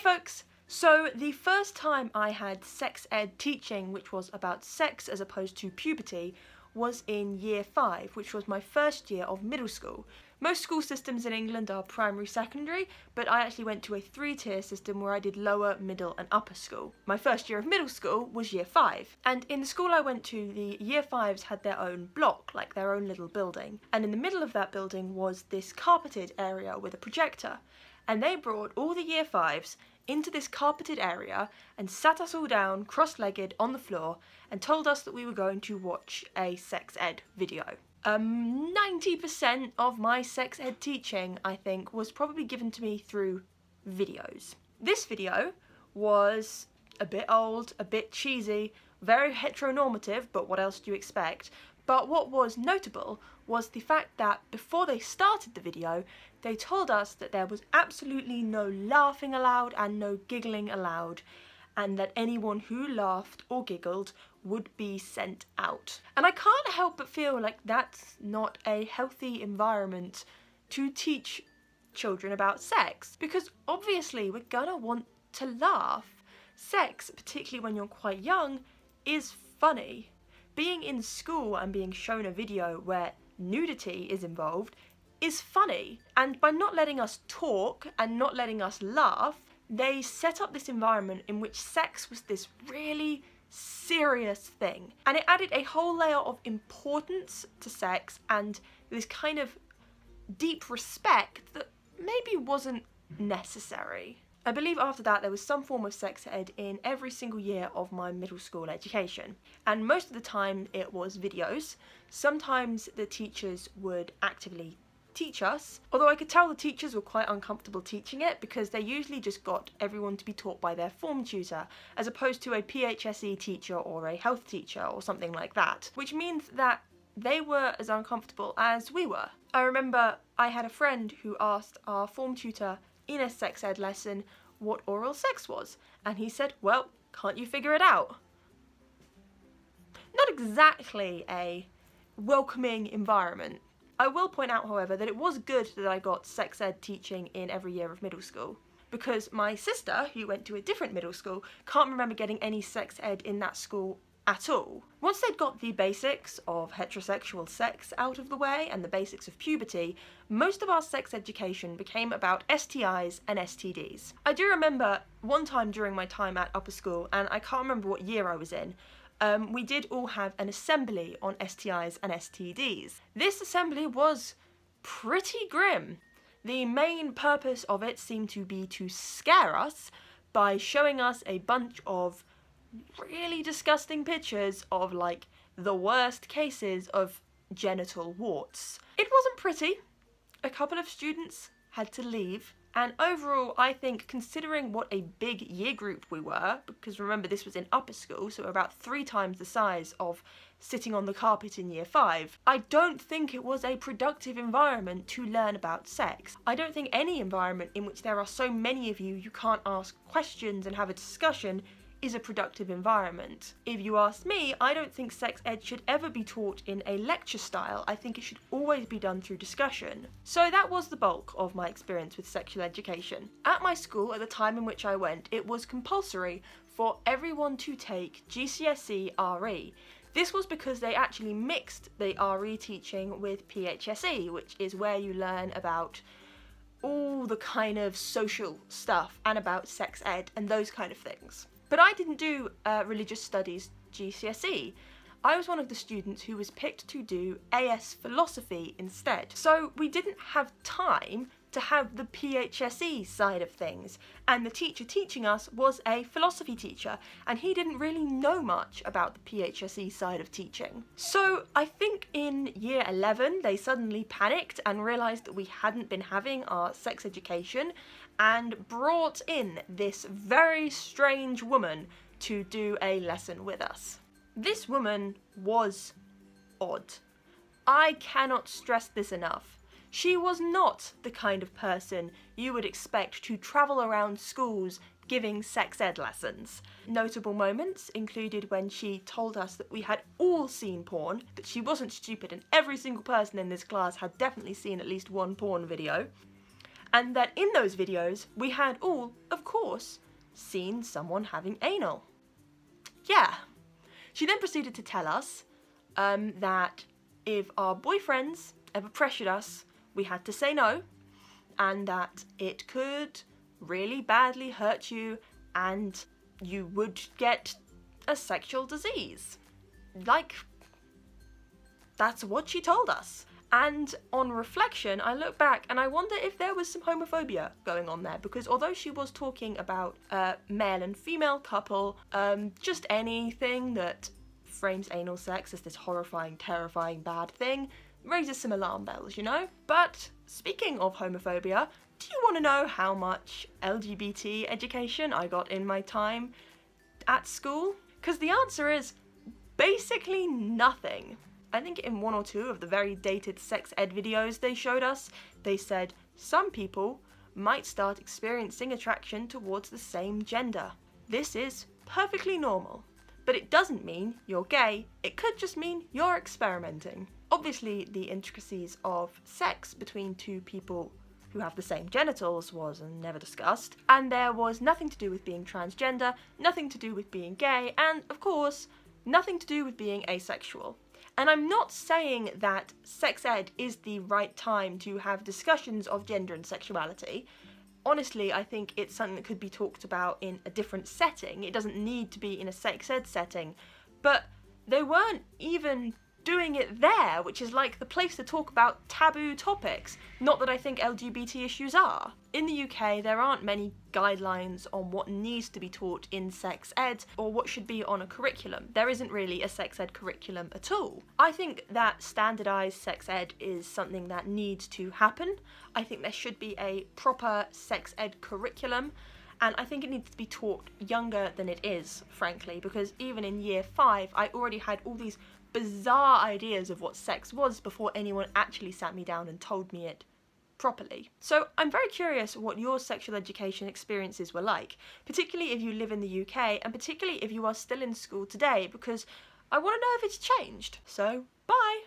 folks! So the first time I had sex ed teaching, which was about sex as opposed to puberty, was in year 5, which was my first year of middle school. Most school systems in England are primary, secondary, but I actually went to a 3-tier system where I did lower, middle and upper school. My first year of middle school was year 5, and in the school I went to, the year 5s had their own block, like their own little building, and in the middle of that building was this carpeted area with a projector, and they brought all the year 5s into this carpeted area and sat us all down cross-legged on the floor and told us that we were going to watch a sex ed video. 90% of my sex ed teaching, I think, was probably given to me through videos. This video was a bit old, a bit cheesy, very heteronormative, but what else do you expect? But what was notable was the fact that before they started the video, they told us that there was absolutely no laughing allowed and no giggling allowed, and that anyone who laughed or giggled would be sent out. And I can't help but feel like that's not a healthy environment to teach children about sex, because obviously we're gonna want to laugh. Sex, particularly when you're quite young, is funny. Being in school and being shown a video where nudity is involved is funny, and by not letting us talk and not letting us laugh, they set up this environment in which sex was this really serious thing, and it added a whole layer of importance to sex and this kind of deep respect that maybe wasn't necessary. I believe after that there was some form of sex ed in every single year of my middle school education, and most of the time it was videos. Sometimes the teachers would actively teach us, although I could tell the teachers were quite uncomfortable teaching it because they usually just got everyone to be taught by their form tutor, as opposed to a PHSE teacher or a health teacher or something like that, which means that they were as uncomfortable as we were. I remember I had a friend who asked our form tutor in a sex ed lesson what oral sex was, and he said, well, can't you figure it out? Not exactly a welcoming environment. I will point out, however, that it was good that I got sex ed teaching in every year of middle school, because my sister, who went to a different middle school, can't remember getting any sex ed in that school at all. Once they'd got the basics of heterosexual sex out of the way and the basics of puberty, most of our sex education became about STIs and STDs. I do remember one time during my time at upper school, and I can't remember what year I was in, we did all have an assembly on STIs and STDs. This assembly was pretty grim. The main purpose of it seemed to be to scare us by showing us a bunch of really disgusting pictures of like the worst cases of genital warts. It wasn't pretty. A couple of students had to leave, and overall I think, considering what a big year group we were, because remember this was in upper school, so about 3 times the size of sitting on the carpet in year 5, I don't think it was a productive environment to learn about sex. I don't think any environment in which there are so many of you can't ask questions and have a discussion is a productive environment. If you ask me, I don't think sex ed should ever be taught in a lecture style. I think it should always be done through discussion. So that was the bulk of my experience with sexual education. At my school, at the time in which I went, it was compulsory for everyone to take GCSE RE. This was because they actually mixed the RE teaching with PHSE, which is where you learn about all the kind of social stuff and about sex ed and those kind of things. But I didn't do religious studies GCSE. I was one of the students who was picked to do AS philosophy instead. So we didn't have time to have the PHSE side of things, and the teacher teaching us was a philosophy teacher, and he didn't really know much about the PHSE side of teaching. So I think in year 11 they suddenly panicked and realised that we hadn't been having our sex education, and brought in this very strange woman to do a lesson with us. This woman was odd. I cannot stress this enough. She was not the kind of person you would expect to travel around schools giving sex ed lessons. Notable moments included when she told us that we had all seen porn, that she wasn't stupid and every single person in this class had definitely seen at least one porn video. and that in those videos we had all, of course, seen someone having anal. Yeah. She then proceeded to tell us that if our boyfriends ever pressured us, we had to say no, and that it could really badly hurt you and you would get a sexual disease. Like, that's what she told us. And on reflection, I look back and I wonder if there was some homophobia going on there, because although she was talking about a male and female couple, just anything that frames anal sex as this horrifying, terrifying, bad thing raises some alarm bells, you know? But speaking of homophobia, do you want to know how much LGBT education I got in my time at school? Because the answer is basically nothing. I think in one or two of the very dated sex ed videos they showed us, they said some people might start experiencing attraction towards the same gender. This is perfectly normal, but it doesn't mean you're gay, it could just mean you're experimenting. Obviously, the intricacies of sex between two people who have the same genitals was never discussed, and there was nothing to do with being transgender, nothing to do with being gay, and of course, nothing to do with being asexual. And I'm not saying that sex ed is the right time to have discussions of gender and sexuality. Honestly, I think it's something that could be talked about in a different setting. It doesn't need to be in a sex ed setting. But they weren't even doing it there, which is like the place to talk about taboo topics. Not that I think LGBT issues are. In the UK, there aren't many guidelines on what needs to be taught in sex ed or what should be on a curriculum. There isn't really a sex ed curriculum at all. I think that standardised sex ed is something that needs to happen. I think there should be a proper sex ed curriculum, and I think it needs to be taught younger than it is, frankly, because even in year 5, I already had all these bizarre ideas of what sex was before anyone actually sat me down and told me it properly. So I'm very curious what your sexual education experiences were like, particularly if you live in the UK and particularly if you are still in school today, because I want to know if it's changed. So, bye!